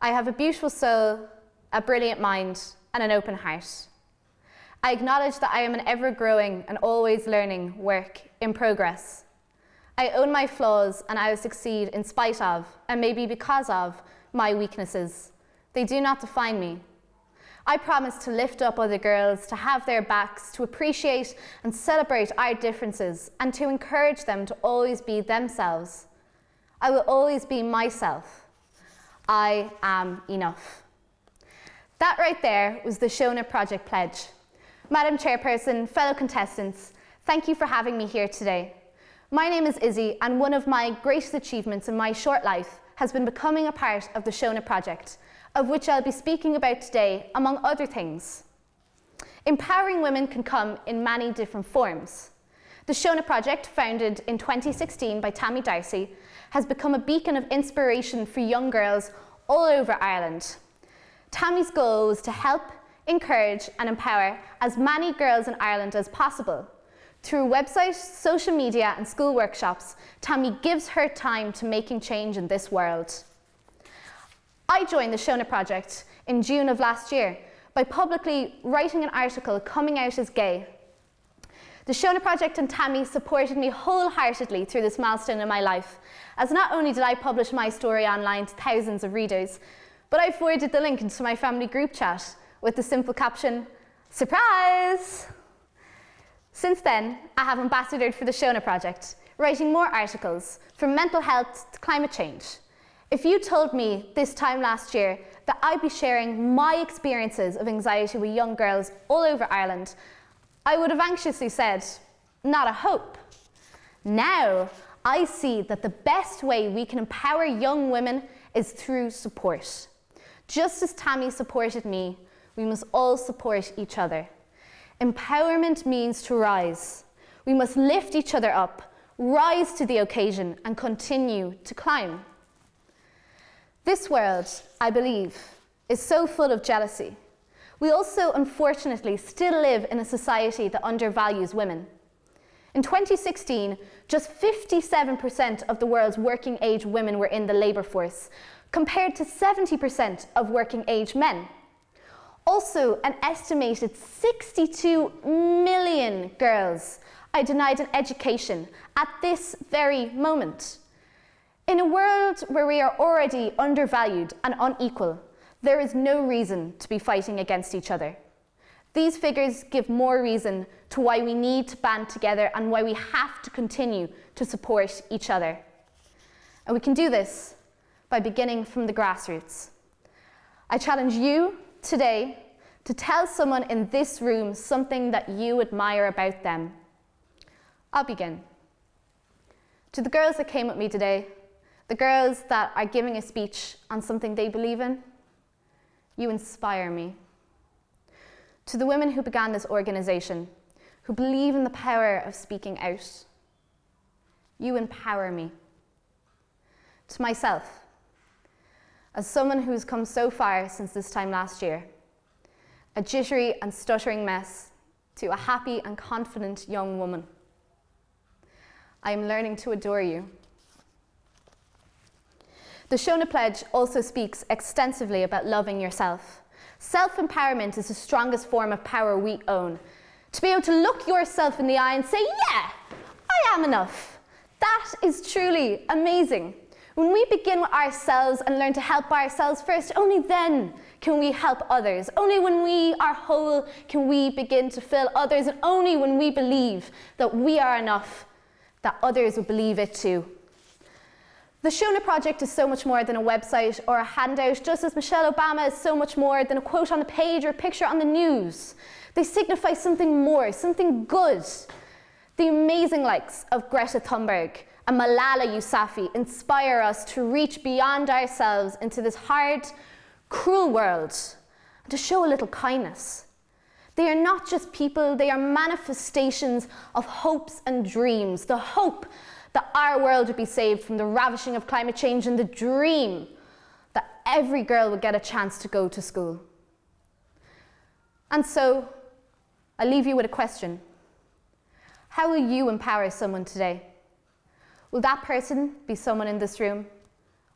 I have a beautiful soul, a brilliant mind, and an open heart. I acknowledge that I am an ever-growing and always learning work in progress. I own my flaws and I will succeed in spite of, and maybe because of, my weaknesses. They do not define me. I promise to lift up other girls, to have their backs, to appreciate and celebrate our differences, and to encourage them to always be themselves. I will always be myself. I am enough. That right there was the Shona Project pledge. Madam Chairperson, fellow contestants, thank you for having me here today. My name is Izzy, and one of my greatest achievements in my short life has been becoming a part of the Shona Project, of which I'll be speaking about today, among other things. Empowering women can come in many different forms. The Shona Project, founded in 2016 by Tammy Darcy, has become a beacon of inspiration for young girls all over Ireland. Tammy's goal was to help, encourage and empower as many girls in Ireland as possible. Through websites, social media and school workshops, Tammy gives her time to making change in this world. I joined the Shona Project in June of last year by publicly writing an article coming out as gay. The Shona Project and Tammy supported me wholeheartedly through this milestone in my life, as not only did I publish my story online to thousands of readers, but I forwarded the link into my family group chat with the simple caption, "Surprise!" Since then, I have ambassadored for the Shona Project, writing more articles from mental health to climate change. If you told me this time last year that I'd be sharing my experiences of anxiety with young girls all over Ireland, I would have anxiously said, not a hope. Now, I see that the best way we can empower young women is through support. Just as Tammy supported me, we must all support each other. Empowerment means to rise. We must lift each other up, rise to the occasion, and continue to climb. This world, I believe, is so full of jealousy. We also, unfortunately, still live in a society that undervalues women. In 2016, just 57% of the world's working age women were in the labour force, compared to 70% of working age men. Also, an estimated 62 million girls are denied an education at this very moment. In a world where we are already undervalued and unequal, there is no reason to be fighting against each other. These figures give more reason to why we need to band together and why we have to continue to support each other. And we can do this by beginning from the grassroots. I challenge you today to tell someone in this room something that you admire about them. I'll begin. To the girls that came with me today, the girls that are giving a speech on something they believe in, you inspire me. To the women who began this organisation, who believe in the power of speaking out, you empower me. To myself, as someone who's come so far since this time last year, a jittery and stuttering mess to a happy and confident young woman, I am learning to adore you. The Shona Pledge also speaks extensively about loving yourself. Self-empowerment is the strongest form of power we own. To be able to look yourself in the eye and say, yeah, I am enough. That is truly amazing. When we begin with ourselves and learn to help ourselves first, only then can we help others. Only when we are whole can we begin to fill others, and only when we believe that we are enough, that others will believe it too. The Shona Project is so much more than a website or a handout, just as Michelle Obama is so much more than a quote on a page or a picture on the news. They signify something more, something good. The amazing likes of Greta Thunberg and Malala Yousafzai inspire us to reach beyond ourselves into this hard, cruel world and to show a little kindness. They are not just people, they are manifestations of hopes and dreams. The hope that our world would be saved from the ravishing of climate change, and the dream that every girl would get a chance to go to school. And so, I leave you with a question. How will you empower someone today? Will that person be someone in this room,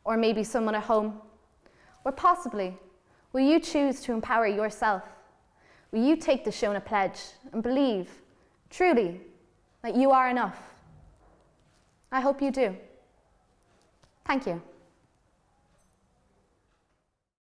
or maybe someone at home, Or possibly, will you choose to empower yourself? Will you take the Shona pledge and believe, truly, that you are enough? I hope you do. Thank you.